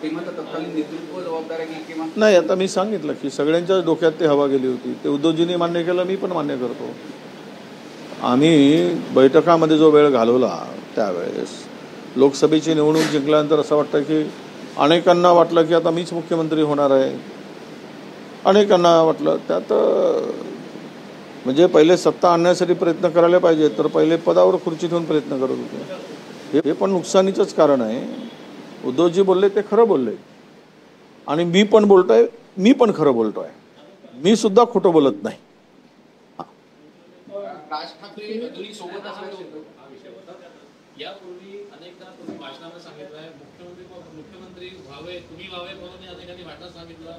तेव्हा तत्कालीन नेतृत्व जबाबदार आहे किंवा नाही? आता मी सांगितलं की सगळ्यांच्याच डोक्यात ते हवा गेली होती. ते उद्धवजींनी मान्य केलं, मी पण मान्य करतो. आम्ही बैठकामध्ये जो वेळ घालवला त्यावेळेस लोकसभेची निवडणूक जिंकल्यानंतर असं वाटतं की अनेकांना वाटलं की आता मीच मुख्यमंत्री होणार आहे. अनेकांना वाटलं त्यात म्हणजे पहिले सत्ता आणण्यासाठी प्रयत्न करायला पाहिजे, तर पहिले पदावर खुर्ची ठेवून प्रयत्न करत होते. हे पण नुकसानीचंच कारण आहे. उद्धवजी बोलले ते खरं बोलले आणि मी पण बोलतोय, मी पण खरं बोलतोय. मी सुद्धा खोटं बोलत नाही. राज ठाकरे दोन्ही सोबत असं यापूर्वी अनेकदा तुम्ही भाषणामध्ये सांगितलं आहे मुख्यमंत्री व्हावे, तुम्ही व्हावे म्हणून अनेकांनी भाषणात सांगितलं.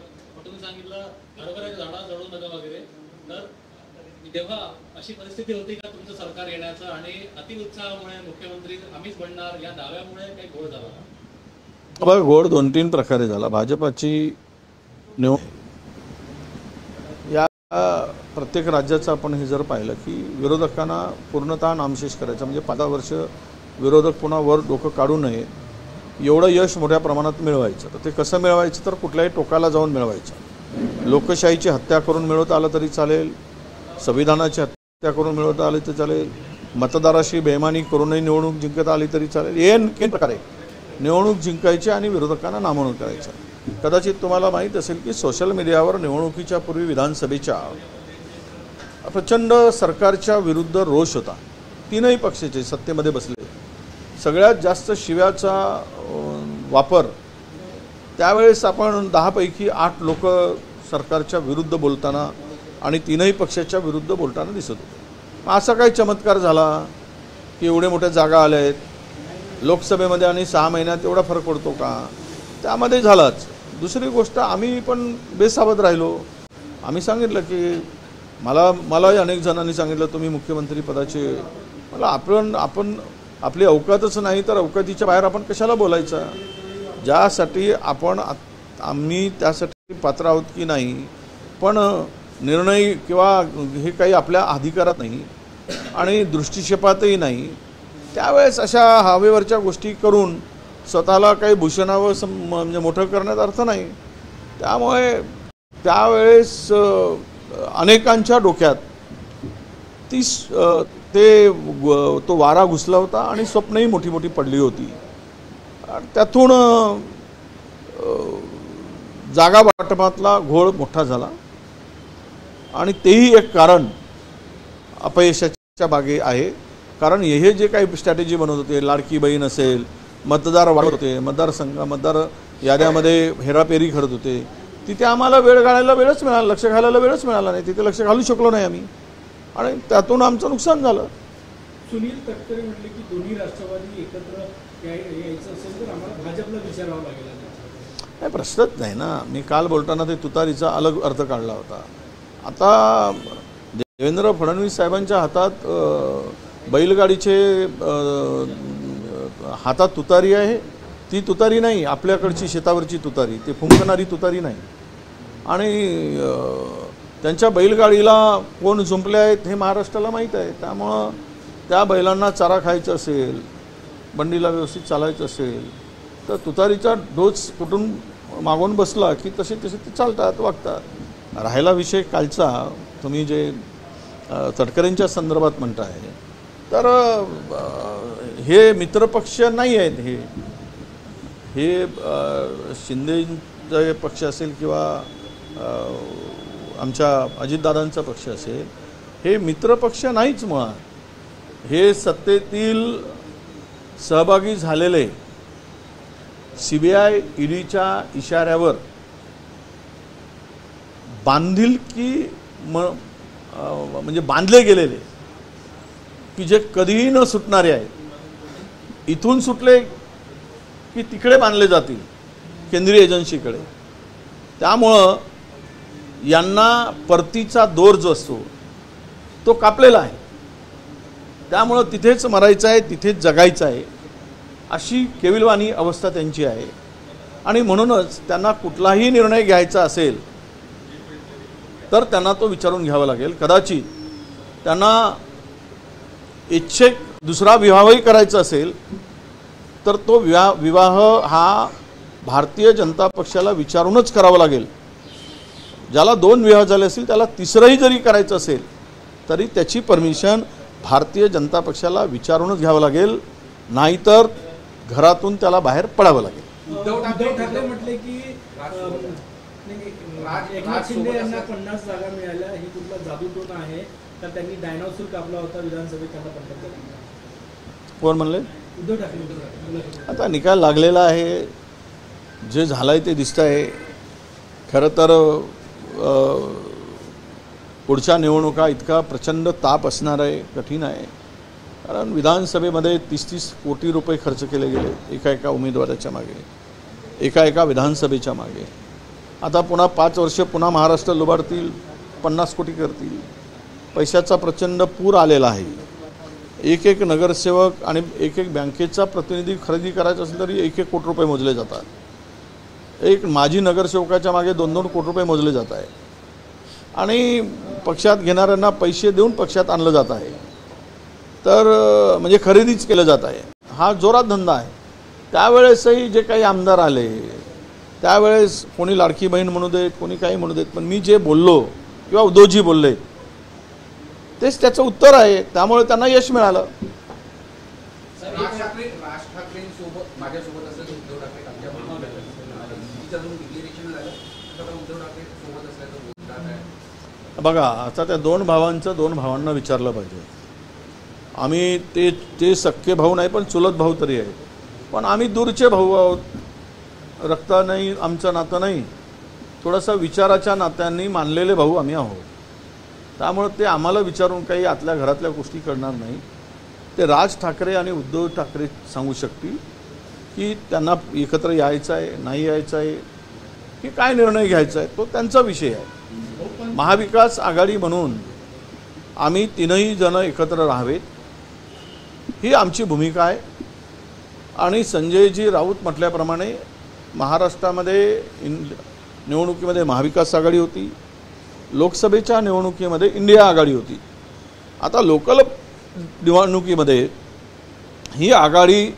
तुम्ही सांगितलं हरभऱ्याच्या झाडा जळू नका वगैरे. तर तेव्हा अशी परिस्थिती होती का तुमचं सरकार येण्याचं आणि अतिउत्साहामुळे मुख्यमंत्री आम्हीच बनणार या दाव्यामुळे काही घोळ झाला? बघा, घोळ 2-3 प्रकारे झाला. भाजपाची या प्रत्येक राज्याचं आपण हे जर पाहिलं की विरोधकांना पूर्णतः नामशेष करायचं, म्हणजे 15 वर्ष विरोधक पुन्हा वर डोकं काढू नये एवढं यश मोठ्या प्रमाणात मिळवायचं. तर ते कसं मिळवायचं? तर कुठल्याही टोकाला जाऊन मिळवायचं. लोकशाहीची हत्या करून मिळवता आलं तरी चालेल, संविधानाची हत्या करून मिळवता आली तरी चालेल, मतदाराशी बेईमानी करूनही निवडणूक जिंकता आली तरी चालेल. हे प्रकारे निवडणूक जिंकायची आणि विरोधकांना नामोहर करायचं. कदाचित तुम्हाला माहीत असेल की सोशल मीडियावर निवडणुकीच्या पूर्वी विधानसभेच्या प्रचंड सरकारच्या विरुद्ध रोष होता. 3ही पक्षाचे सत्तेमध्ये बसले. सगळ्यात जास्त शिव्याचा वापर त्यावेळेस आपण 10 पैकी 8 लोक सरकारच्या विरुद्ध बोलताना आणि 3ही पक्षाच्या विरुद्ध बोलताना दिसत होते. असा काही चमत्कार झाला की एवढे मोठ्या जागा आल्या आहेत लोकसभेमध्ये आणि 6 महिन्यात एवढा फरक पडतो का? त्यामध्ये झालाच. दुसरी गोष्ट, आम्ही पण बेसावध राहिलो. आम्ही सांगितलं की मलाही अनेक जणांनी सांगितलं तुम्ही मुख्यमंत्री पदाचे, मला आपण आपली अवकातच नाही तर अवकातीच्या बाहेर आपण कशाला बोलायचं? ज्यासाठी आम्ही त्यासाठी पात्र आहोत की नाही, पण निर्णय किंवा हे काही आपल्या अधिकारात नाही आणि दृष्टिक्षेपातही नाही. त्यावेळेस अशा हवेवरच्या गोष्टी करून स्वतःला काही भूषणावं म्हणजे मोठं करण्यात अर्थ नाही. त्यामुळे त्यावेळेस अनेकांच्या डोक्यात तो वारा घुसला होता आणि स्वप्नही मोठी मोठी पडली होती. त्यातून जागा वाटपातला घोळ मोठा झाला आणि तेही एक कारण अपयशाच्या बागे आहे. कारण हे जे काही स्ट्रॅटेजी बनवत होते, लाडकी बहीण असेल, मतदार वाढत होते, मतदार याद्यामध्ये हेरापेरी करत होते, तिथे आम्हाला वेळ घालायला वेळच मिळाला, लक्ष घालायला वेळच मिळाला नाही. तिथे लक्ष घालू शकलो नाही आम्ही आणि त्यातून आमचं नुकसान झालं. सुनील तटकरे म्हटले की दोन्ही राष्ट्रवादी एकत्र यायचं असेल तर आम्हाला भाजपला विचारावं लागेल. नाही, प्रश्नच नाही ना. मी काल बोलताना ते तुतारीचा अलग अर्थ काढला होता. आता देवेंद्र फडणवीस साहेबांच्या हातात बैलगाडीचे हातात तुतारी आहे. ती तुतारी नाही आपल्याकडची शेतावरची तुतारी, ती फुंकणारी तुतारी नाही. आणि त्यांच्या बैलगाडीला कोण जुंपले आहेत हे महाराष्ट्राला माहीत आहे. त्यामुळं त्या बैलांना चारा खायचा असेल, बंडीला व्यवस्थित चालायचं असेल तर तुतारीचा डोस कुठून मागून बसला की तसे ते चालतात, वागतात. राहिला विषय कालचा, तुम्ही जे तटकरेंच्या संदर्भात म्हणताय, तर हे मित्रपक्ष नाही आहेत. हे शिंदेचा पक्ष असेल किंवा आमच्या अजितदादांचा पक्ष असेल, हे मित्रपक्ष नाहीच मुळात. हे सत्तेतील सहभागी झालेले CBI ईडीच्या इशाऱ्यावर बांधिलकी म्हणजे बांधले गेलेले की जे कधीही न सुटणारे आहेत. इथून सुटले की तिकडे बांधले जातील केंद्रीय एजन्सीकडे. त्यामुळं यांना परतीचा दोर जो असतो तो कापलेला आहे. त्यामुळं तिथेच मरायचं आहे, तिथेच जगायचं आहे, अशी केविलवाणी अवस्था त्यांची आहे. आणि म्हणूनच त्यांना कुठलाही निर्णय घ्यायचा असेल तर त्यांना तो विचारून घ्यावा लागेल. कदाचित त्यांना इच्छेक दुसरा विवाहही करायचा असेल तर तो विवाह हा भारतीय जनता पक्षाला विचारूनच करावं लागेल. ज्याला 2 विवाह झाले असतील त्याला तिसराही जरी करायचं असेल तरी त्याची परमिशन भारतीय जनता पक्षाला विचारूनच घ्यावं लागेल, नाहीतर घरातून त्याला बाहेर पडावं लागेल. उद्धव ठाकरे म्हटले की एकनाथ शिंदे यांना 50 जागा मिळाल्या, ही कुठला जादूटोना आहे तर त्यांनी डायनॉसॉर कापला होता विधानसभेत, त्यांना पंतप्रधान कोण म्हणले? उद्धव ठाकरे. आता निकाल लागलेला आहे, जे झालंय ते दिसतं आहे. खरं तर पुढच्या निवडणुका इतका प्रचंड ताप असणार आहे, कठीण आहे. कारण विधानसभेमध्ये 30-30 कोटी रुपये खर्च केले गेले एका उमेदवाराच्या मागे, एका विधानसभेच्या मागे. आता पुन्हा 5 वर्ष पुन्हा महाराष्ट्र लुबाडतील, 50 कोटी करतील. पैशाचा प्रचंड पूर आलेला आहे. एक नगरसेवक आणि एक बँकेचा प्रतिनिधी खरेदी करायचा असेल तरी 1 कोटी रुपये मोजले जातात. एक माजी नगरसेवकाच्या मागे 2-2 कोटी रुपये मोजले जात आहे. आणि पक्षात घेणाऱ्यांना पैसे देऊन पक्षात आणलं जात आहे. तर म्हणजे खरेदीच केलं जात आहे. हा जोरात धंदा आहे. त्यावेळेसही जे काही आमदार आले त्यावेळेस कोणी लाडकी बहीण म्हणू देत, कोणी काही म्हणू देत, पण मी जे बोललो किंवा उद्धवजी बोलले तेच त्याचं उत्तर आहे. त्यामुळे त्यांना यश मिळालं. राज ठाकरेंसोबत माझ्यासोबत असेल, उद्धव ठाकरे आमच्याबरोबर अजून डिक्लेरेशन झालं तर उद्धव ठाकरे सोबत असल्याचं बोलतात आहे. बघा, आता त्या 2 भावांचं 2 भावांना विचारलं पाहिजे. आम्ही ते सख्खे भाऊ नाही पण चुलत भाऊ तरी आहे, पण आम्ही दूरचे भाऊ आहोत. रक्त नाही आमचं नातं नाही, थोडासा विचाराच्या नात्यांनी मानलेले भाऊ आम्ही आहोत. त्यामुळे ते आम्हाला विचारून काही आतल्या घरातल्या गोष्टी करणार नाही. ते राज ठाकरे आणि उद्धव ठाकरे सांगू शकतील की त्यांना एकत्र यायचं आहे, नाही यायचं आहे, की काय निर्णय घ्यायचा आहे, तो त्यांचा विषय आहे. महाविकास आघाडी म्हणून आम्ही 3ही जण एकत्र राहावेत ही आमची भूमिका आहे. आणि संजयजी राऊत म्हटल्याप्रमाणे महाराष्ट्रामध्ये निवडणुकीमध्ये महाविकास आघाडी होती, लोकसभेच्या निवडणुकीमध्ये इंडिया आघाडी होती. आता लोकल निवडणुकीमध्ये ही आघाडी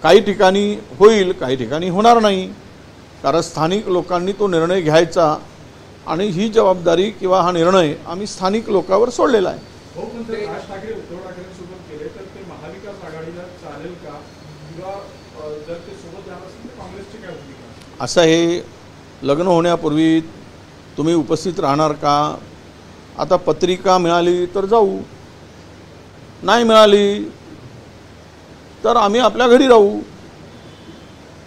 काही ठिकाणी होईल, काही ठिकाणी होणार नाही. कारण स्थानिक लोकांनी तो निर्णय घ्यायचा आणि ही जबाबदारी किंवा हा निर्णय आम्ही स्थानिक लोकांवर सोडलेला आहे. हो, पण ते राज ठाकरे उद्धव ठाकरेंसोबत गेले तर ते महाविकास आघाडीला चालेल का, किंवा जर ते सोबत जाणार असेल तर काँग्रेसची काय भूमिका? असं हे लग्न होण्यापूर्वी तुम्ही उपस्थित राहणार का? आता पत्रिका मिळाली तर जाऊ, नाही मिळाली तर आम्ही आपल्या घरी राहू.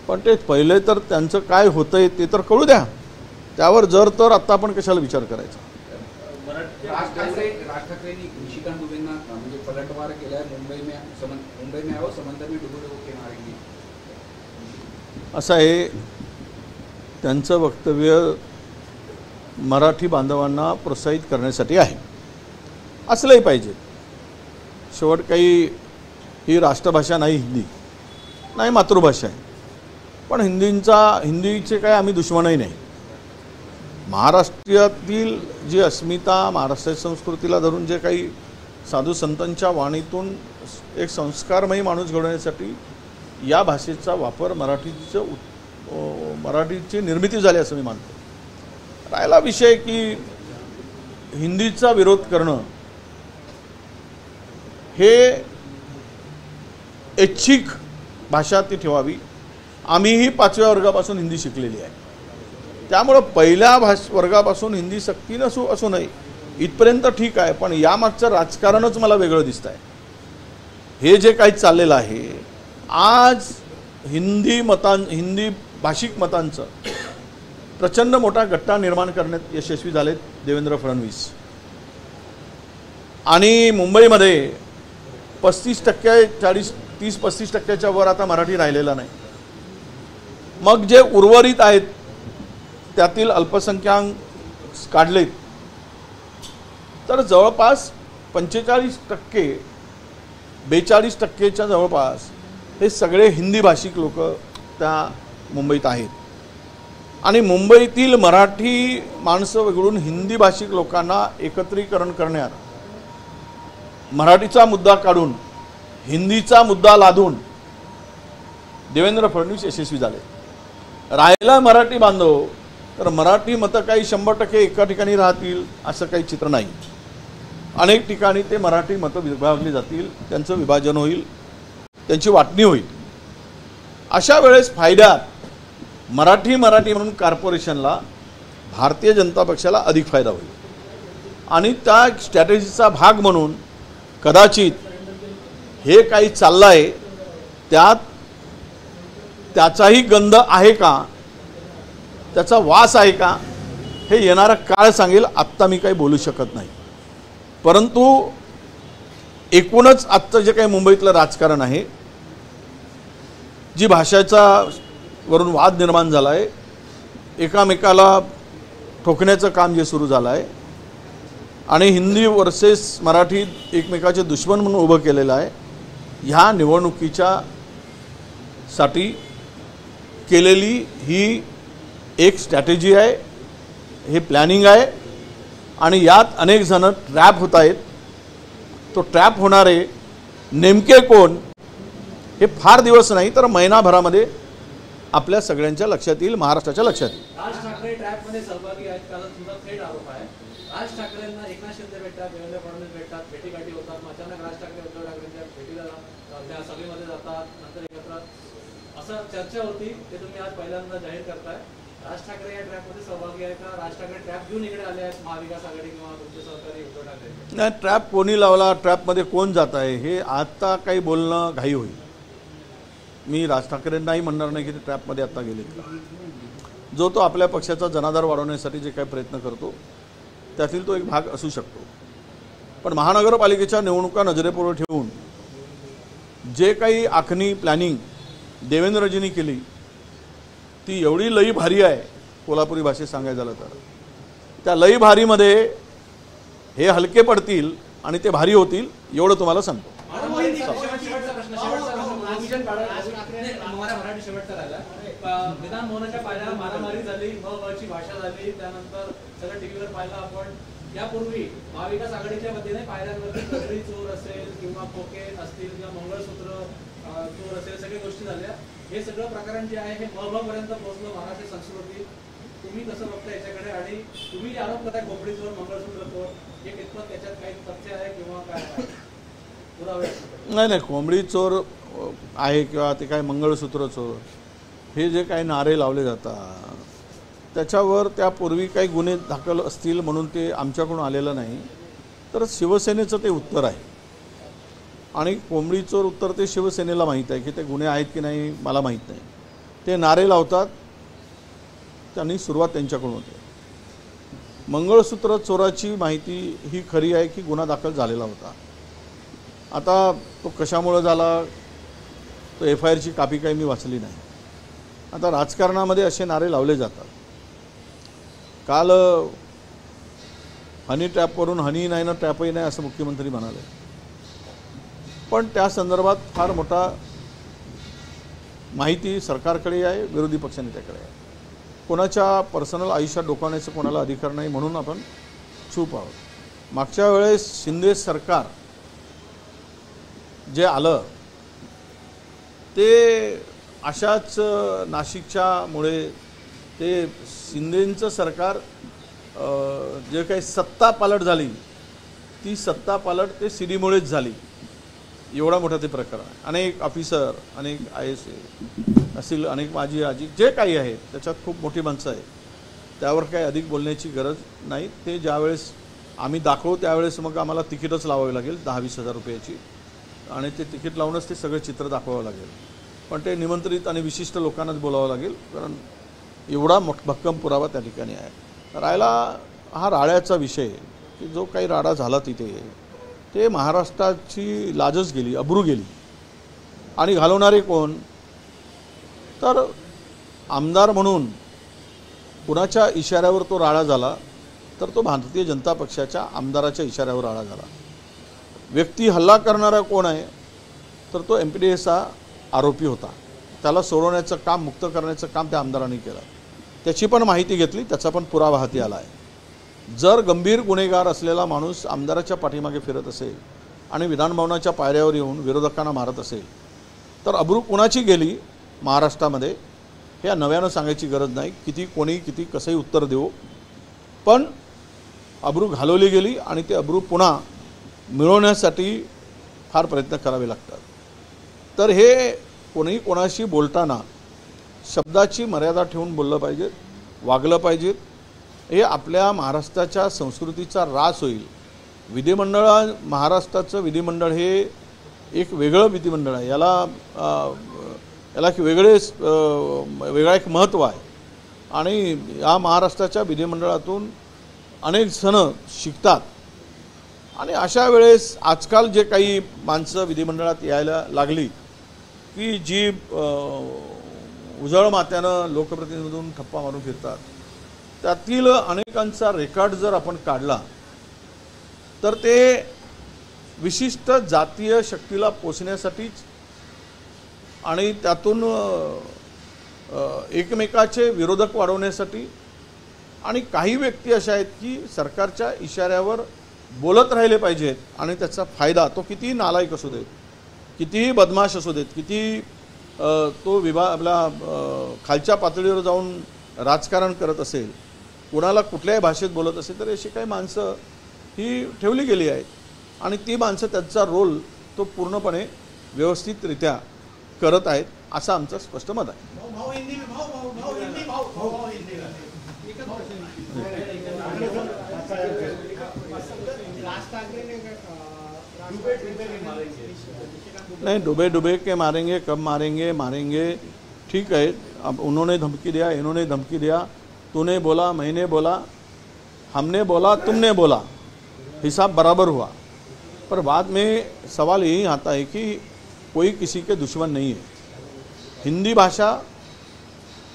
पण ते पहिले तर त्यांचं काय होतंय ते तर कळू द्या. त्यावर जर तर आत्ता आपण कशाला विचार करायचा. राज ठाकरेंनी निशिकांत दुबेंना म्हणजे पलटवार केला, मुंबई में आओ समंदर में डुबो के मारेंगे. असं आहे, त्यांचं वक्तव्य मराठी बांधवांना प्रोत्साहित करण्यासाठी आहे, असलंही पाहिजे. शेवट काही ही राष्ट्रभाषा नाही, हिंदी नाही, मातृभाषा आहे. पण हिंदीचे काय आम्ही दुश्मनही नाही. महाराष्ट्रातील जी अस्मिता, महाराष्ट्राच्या संस्कृतीला धरून जे काही साधू संतांच्या वाणीतून एक संस्कारमयी माणूस घडवण्यासाठी या भाषेचा वापर मराठीची निर्मिती झाली असं मी मानतो. राहिला विषय की हिंदीचा विरोध करणं हे ऐच्छिक भाषा ती ठेवावी. आम्हीही 5व्या वर्गापासून हिंदी शिकलेली आहे. त्यामुळं पहिल्या वर्गापासून हिंदी सक्ती असू नये इथपर्यंत ठीक आहे. पण यामागचं राजकारणच मला वेगळं दिसतं आहे. हे जे काही चाललेलं आहे आज हिंदी भाषिक मतांचं प्रचंड मोठा गट्टा निर्माण करण्यात यशस्वी झालेत देवेंद्र फडणवीस. आणि मुंबईमध्ये 30-35% वर आता मराठी राहिलेला नाही. मग जे उर्वरित आहेत त्यातील अल्पसंख्याक काढलेत तर जवळपास 45%-42%च्या जवळपास हे सगळे हिंदी भाषिक लोक त्या मुंबईत आहेत. आणि मुंबईतील मराठी माणसं वगळून हिंदी भाषिक लोकांना एकत्रीकरण करण्यात मराठीचा मुद्दा काढून हिंदीचा मुद्दा लादून देवेंद्र फडणवीस यशस्वी झाले. राहिला मराठी बांधव तर मराठी मतं काही 100% एका ठिकाणी राहतील असं काही चित्र नाही. अनेक ठिकाणी ते मराठी मतं विभागली जातील, त्यांचं विभाजन होईल, त्यांची वाटणी होईल. अशा वेळेस फायद्यात मराठी म्हणून कॉर्पोरेशनला भारतीय जनता पक्षाला अधिक फायदा होईल. आणि त्या स्ट्रॅटेजीचा भाग म्हणून कदाचित हे काही चाललं आहे त्याचाही गंध आहे का, त्याचा वास आहे का, हे येणारा काळ सांगेल. आत्ता मी काही बोलू शकत नाही. परंतु एकूणच आत्ता जे काही मुंबईतलं राजकारण आहे, जी भाषेचा वरून वाद निर्माण झाला आहे, एकामेकाला ठोकण्याचं काम जे सुरू झालं आहे आणि हिंदी वर्सेस मराठी एकमेकाचे दुश्मन म्हणून उभं केलेलं आहे, ह्या निवडणुकीच्या साठी केलेली ही एक स्ट्रॅटेजी आहे, हे प्लॅनिंग आहे. आणि यात अनेक जण ट्रॅप होत आहेत. तो ट्रॅप होणारे नेमके कोण हे फार दिवस नाही तर महिनाभरामध्ये आपल्या सगळ्यांच्या लक्षात येईल, महाराष्ट्राच्या लक्षात येईल. राज ठाकरे ट्रॅपमध्ये सहभागी आहेत का तुझा थेट आरोप आहे. राज ठाकरेंना एकनाथ शिंदे भेटतात, देवेंद्र फडणवीस भेटतात, भेटीगाठी होतात, मग अचानक राज ठाकरे उद्धव ठाकरेंच्या भेटीला त्या सभेमध्ये जातात, नंतर एकत्र असं चर्चा होती. ते तुम्ही आज पहिल्यांदा जाहीर करताय. राज ठाकरे या ट्रॅपमध्ये सहभागी आहे का? राज ठाकरे ट्रॅप घेऊन इकडे आले आहेत महाविकास आघाडी किंवा तुमचे सहकारी उद्धव ठाकरे? नाही, ट्रॅप कोणी लावला, ट्रॅपमध्ये कोण जात आहे हे आता काही बोलणं घाई होईल. मी राज ठाकरेंनाही म्हणणार नाही की ते ट्रॅपमध्ये आता गेलेत का. जो तो आपल्या पक्षाचा जनाधार वाढवण्यासाठी जे काही प्रयत्न करतो त्यातील तो एक भाग असू शकतो. पण महानगरपालिकेच्या निवडणुका नजरेपुढे ठेवून जे काही आखणी प्लॅनिंग देवेंद्रजींनी केली ती एवढी लई भारी आहे, कोल्हापुरी भाषेत सांगायचं झालं तर. त्या लई भारीमध्ये हे हलके पडतील आणि ते भारी होतील एवढं तुम्हाला सांगतो. विधान भवनाच्या पायऱ्याला मारामारी झाली, ची भाषा झाली, त्यानंतर सगळं टीव्हीवर पाहिलं आपण. यापूर्वी महाविकास आघाडीच्या वतीने पायऱ्यांवरती दगडी चोर असेल किंवा खोके असतील किंवा मंगळसूत्र चोर असेल, सगळ्या गोष्टी झाल्या. हे सगळं प्रकरण जे आहे हे पर्यंत पोहोचलं महाराष्ट्र संस्कृती. तुम्ही कसं बघता याच्याकडे आणि तुम्ही जे आरोप करताय खोपडी चोर, मंगळसूत्र चोर, हे कितपत त्याच्यात काही तथ्य आहे किंवा काय पुरावे? नाही, कोंबडी चोर आहे किंवा ते काय मंगळसूत्र चोर, हे जे काही नारे लावले जातात त्याच्यावर त्यापूर्वी काही गुन्हे दाखल असतील म्हणून ते आमच्याकडून आलेलं नाही, तर शिवसेनेचं ते उत्तर आहे. आणि कोंबडी चोर उत्तर ते शिवसेनेला माहीत आहे की ते गुन्हे आहेत की नाही मला माहीत नाही. ते नारे लावतात, त्यांनी सुरुवात त्यांच्याकडून होते. मंगळसूत्र चोराची माहिती ही खरी आहे की गुन्हा दाखल झालेला होता. आता तो कशामुळे झाला, तो FIRची कापी काही मी वाचली नाही. आता राजकारणामध्ये असे नारे लावले जातात. काल हनी ट्रॅपवरून हनी नाही ना ट्रॅपही नाही असं मुख्यमंत्री म्हणाले. पण त्या संदर्भात फार मोठा माहिती सरकारकडे आहे, विरोधी पक्षनेत्याकडे आहे. कोणाच्या पर्सनल आयुष्यात डोकावण्याचा कोणाला अधिकार नाही म्हणून आपण चूप आहोत. मागच्या वेळेस शिंदे सरकार जे आलं ते अशाच नाशिकच्यामुळे ते शिंदेंचं सरकार जे काही सत्ता पालट झाली ती सत्ता पालट ते सिडीमुळेच झाली. एवढा मोठा ते प्रकरण आहे. अनेक ऑफिसर, अनेक IAS असतील, अनेक माजी आजी जे काही आहे त्याच्यात खूप मोठी माणसं आहे. त्यावर काही अधिक बोलण्याची गरज नाही. ते ज्यावेळेस आम्ही दाखवू त्यावेळेस मग आम्हाला तिकीटच लावावी लागेल 10-20 हजार रुपयाची, आणि ते तिकीट लावूनच ते सगळं चित्र दाखवावं लागेल. पण ते निमंत्रित आणि विशिष्ट लोकांनाच बोलावं लागेल, कारण एवढा भक्कम पुरावा त्या ठिकाणी आहे. राहिला हा राड्याचा विषय की जो काही राडा झाला तिथे ते महाराष्ट्राची लाजच गेली, अब्रू गेली. आणि घालवणारे कोण, तर आमदार म्हणून कुणाच्या इशाऱ्यावर तो राडा झाला तर तो भारतीय जनता पक्षाच्या आमदाराच्या इशाऱ्यावर राडा झाला. व्यक्ती हल्ला करणारा कोण आहे तर तो MPDAचा आरोपी होता. त्याला सोडवण्याचं काम, मुक्त करण्याचं काम त्या आमदारांनी केलं. त्याची पण माहिती घेतली, त्याचा पण पुरावा हाती आला आहे. जर गंभीर गुन्हेगार असलेला माणूस आमदाराच्या पाठीमागे फिरत असेल आणि विधानभवनाच्या पायऱ्यावर येऊन विरोधकांना मारत असेल तर अब्रू कुणाची गेली महाराष्ट्रामध्ये हे नव्यानं सांगायची गरज नाही, किती कसंही उत्तर देऊ, पण अब्रू घालवली गेली आणि ते अब्रू पुन्हा मिळवण्यासाठी फार प्रयत्न करावे लागतात. तर हे कोणीही कोणाशी बोलताना शब्दाची मर्यादा ठेवून बोललं पाहिजे, वागलं पाहिजे. हे आपल्या महाराष्ट्राच्या संस्कृतीचा ऱ्हास होईल. महाराष्ट्राचं विधिमंडळ हे एक वेगळं विधिमंडळ आहे. याला की वेगळा एक महत्त्व आहे आणि या महाराष्ट्राच्या विधिमंडळातून अनेक जण शिकतात. आणि अशा वेळेस आजकाल जे काही माणसं विधिमंडळात यायला लागली की जी उजळ मात्यानं लोकप्रतिनिधींमधून ठप्पा मारून फिरतात, त्यातील अनेकांचा रेकॉर्ड जर आपण काढला तर ते विशिष्ट जातीय शक्तीला पोचण्यासाठीच आणि त्यातून एकमेकाचे विरोधक वाढवण्यासाठी, आणि काही व्यक्ती अशा आहेत की सरकारच्या इशाऱ्यावर बोलत राहिले पाहिजेत आणि त्याचा फायदा, तो कितीही नालायक असू देत, कितीही बदमाश असू देत, किती तो आपला खालच्या पातळीवर जाऊन राजकारण करत असेल, कुणाला कुठल्याही भाषेत बोलत असेल, तर अशी काही माणसं ही ठेवली गेली आहेत आणि ती माणसं त्यांचा रोल तो पूर्णपणे व्यवस्थितरित्या करत आहेत, असं आमचं स्पष्ट मत आहे. नहीं, डूबे के मारेंगे, कब मारेंगे ठीक है. अब उन्होंने धमकी दिया, इन्होंने धमकी दिया, तूने बोला, मैंने बोला, हमने बोला, तुमने बोला, हिसाब बराबर हुआ. पर बाद में सवाल यही आता है कि कोई किसी के दुश्मन नहीं है. हिंदी भाषा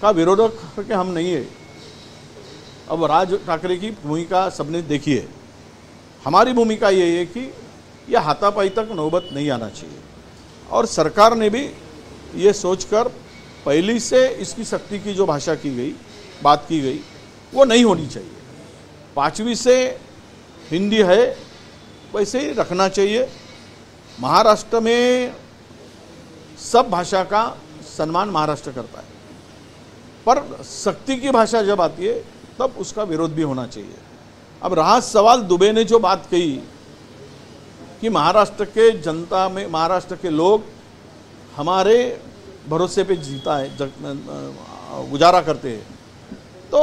का विरोधक करके हम नहीं है. अब राज ठाकरे की भूमिका सबने देखी है. हमारी भूमिका ये है कि यह हाथापाई तक नौबत नहीं आना चाहिए और सरकार ने भी ये सोचकर पहली से इसकी सख्ती की जो भाषा की गई, बात की गई, वो नहीं होनी चाहिए. 5वीं से हिंदी है वैसे ही रखना चाहिए. महाराष्ट्र में सब भाषा का सम्मान महाराष्ट्र करता है, पर सख्ती की भाषा जब आती है तब उसका विरोध भी होना चाहिए. अब रहा सवाल, दुबे ने जो बात कही कि महाराष्ट्र के जनता में, महाराष्ट्र के लोग हमारे भरोसे पे जीता है, गुजारा करते हैं, तो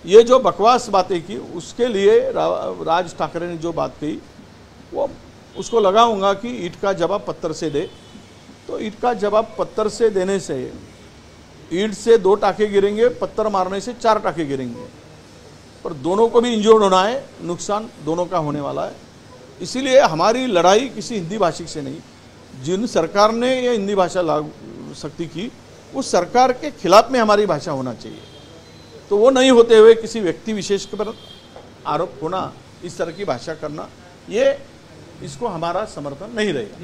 ये जो बकवास बातें की उसके लिए राज ठाकरे ने जो बात कही वो उसको लगाऊंगा कि ईंट का जवाब पत्थर से दे. तो ईंट का जवाब पत्थर से देने से ईंट से 2 टाके गिरेंगे, पत्थर मारने से 4 टाके गिरेंगे, पर दोनों को भी इंजर्ड होना है, नुकसान दोनों का होने वाला है. इसीलिए हमारी लड़ाई किसी हिंदी भाषी से नहीं. जिन सरकार ने ये हिंदी भाषा लागू सख्ती की, उस सरकार के खिलाफ में हमारी भाषा होना चाहिए. तो वो नहीं होते हुए किसी व्यक्ति विशेष पर आरोप होना, इस तरह की भाषा करना, ये इसको हमारा समर्थन नहीं रहेगा.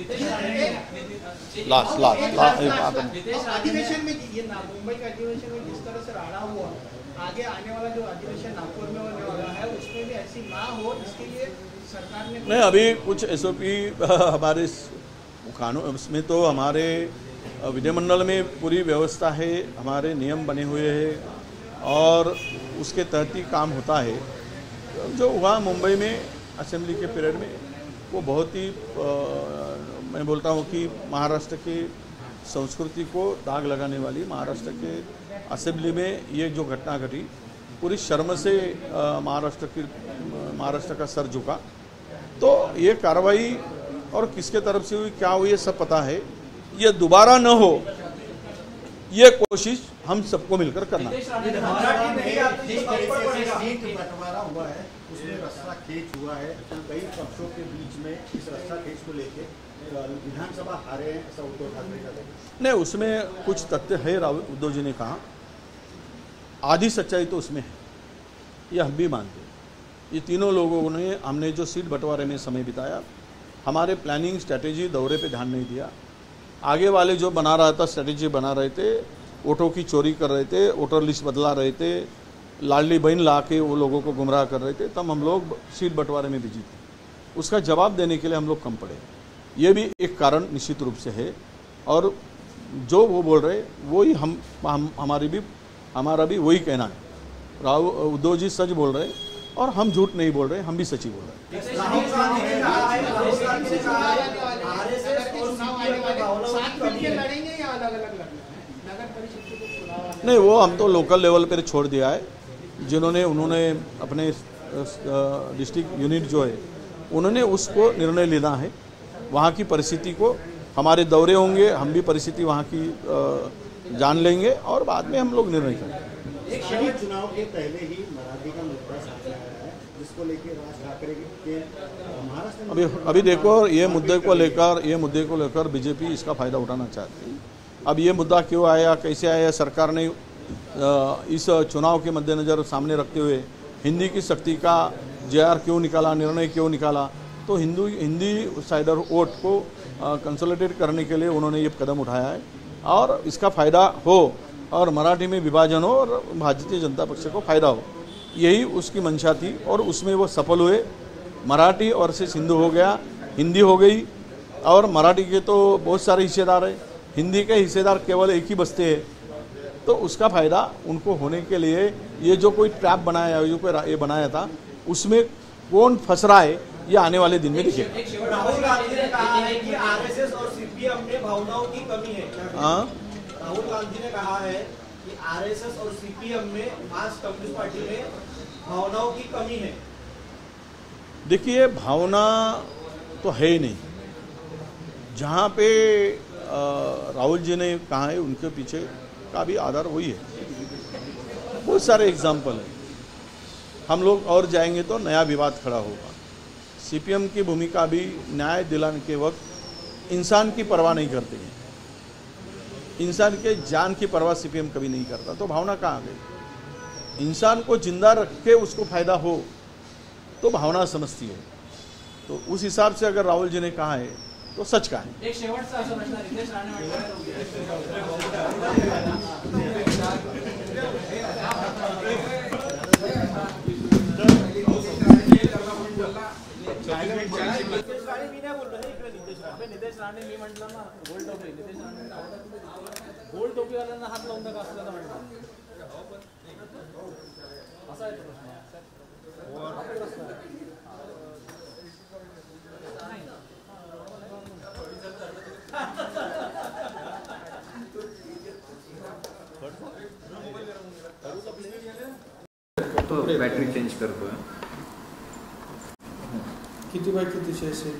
अधिवेशन में ये मुंबई के अधिवेशन में जिस तरह से राड़ा हुआ, आगे आने वाला जो अधिवेशन नागपुर में होने वाला है उसमें भी ऐसी ना हो, इसके लिए सरकार ने नहीं, अभी कुछ SOP हमारे कानून, उसमें तो हमारे विधिमंडल में पूरी व्यवस्था है, हमारे नियम बने हुए हैं और उसके तहत ही काम होता है. जो हुआ मुंबई में असेंबली के पीरियड में, वो बहुत ही मैं बोलता हूँ कि महाराष्ट्र की संस्कृति को दाग लगाने वाली, महाराष्ट्र के असेंबली में ये जो घटना घटी, पूरी शर्म से महाराष्ट्र का सर झुका. तो ये कार्रवाई और किसके तरफ से हुई, क्या हुई, ये सब पता है. ये दोबारा न हो, ये कोशिश हम सबको मिलकर करना. बंटवारा हुआ है, उसमें रस्सा खेच हुआ है, कई पक्षों के बीच में इस रस्सा खेच को लेके विधानसभा हारे हैं, ऐसा उद्धव ठाकरे का कहना. नहीं, उसमें कुछ तथ्य है. उद्धव जी ने कहा, आधी सच्चाई तो उसमें है, ये हम भी मानते हैं. ये तीनों लोगों ने, हमने जो सीट बंटवारे में समय बिताया, हमारे प्लानिंग, स्ट्रैटेजी, दौरे पे ध्यान नहीं दिया. आगे वाले जो बना रहा था, स्ट्रैटेजी बना रहे थे, वोटों की चोरी कर रहे थे, वोटर लिस्ट बदला रहे थे, लाडली बहन ला के वो लोगों को गुमराह कर रहे थे, तब हम लोग सीट बंटवारे में बिजी थे. उसका जवाब देने के लिए हम लोग कम पड़े. ये भी एक कारण निश्चित रूप से है. और जो वो बोल रहे वो ही हमारा भी वही कहना है। उद्धव जी सच बोल रहे और हम झूठ नहीं बोल रहे, हम भी सच ही बोल रहे हैं। नहीं, वो हम तो लोकल लेवल पर छोड़ दिया है। उन्होंने अपने डिस्ट्रिक्ट यूनिट जो है उन्होंने उसको निर्णय लेना है। वहाँ की परिस्थिति को हमारे दौरे होंगे, हम भी परिस्थिति वहाँ की जान लेंगे और बाद में हम लोग निर्णय करेंगे। एक चुनाव के पहले ही मराठी का मुद्दा सामने आया है, जिसको लेकर राज ठाकरे के महाराष्ट्र में अभी देखो ये मुद्दे को लेकर बीजेपी इसका फायदा उठाना चाहती है। अब ये मुद्दा क्यों आया, कैसे आया, सरकार ने इस चुनाव के मद्देनज़र सामने रखते हुए हिंदी की सख्ती का जेआर क्यों निकाला, निर्णय क्यों निकाला, तो हिंदी साइडर वोट को कंसोलिडेट करने के लिए उन्होंने ये कदम उठाया है और इसका फ़ायदा हो और मराठी में विभाजन हो और भारतीय जनता पक्ष को फ़ायदा हो, यही उसकी मंशा थी और उसमें वो सफल हुए। मराठी और से सिंधु हो गया, हिंदी हो गई और मराठी के तो बहुत सारे हिस्सेदार हैं, हिंदी के हिस्सेदार केवल एक ही बसते हैं। तो उसका फ़ायदा उनको होने के लिए ये जो कोई ट्रैप बनाया, जो कोई ये बनाया था, उसमें कौन फंस रहा है ये आने वाले दिन में दिखेगा। राहुल गांधी ने कहा है कि आरएसएस और सीपीएम में भावनाओं की कमी है। राहुल गांधी ने कहा है कि आरएसएस और सीपीएम में, मार्क्सिस्ट कम्युनिस्ट पार्टी में भावनाओं की कमी है। देखिए, भावना तो है ही नहीं। जहाँ पे राहुल जी ने कहा है उनके पीछे का भी आधार वही है। बहुत सारे एग्जाम्पल हैं। हम लोग और जाएंगे तो नया विवाद खड़ा होगा। सीपीएम की भूमिका भी न्याय दिलाने के वक्त इंसान की परवाह नहीं करते हैं, इंसान के जान की परवाह सीपीएम कभी नहीं करता। तो भावना कहाँ गई? इंसान को जिंदा रख के उसको फायदा हो तो भावना समझती है। तो उस हिसाब से अगर राहुल जी ने कहा है तो सच कहा है। एक शेवटचा असा प्रश्न रितेश राणे मी म्हटलं ना गोल टोपी, नितेश राणे गोल टोपीवाल्यांना हात लावून नका असं त्याला म्हटलं। असा आहे प्रश्न। बॅटरी चेंज करतोय। किती बाय कितीचे सेट?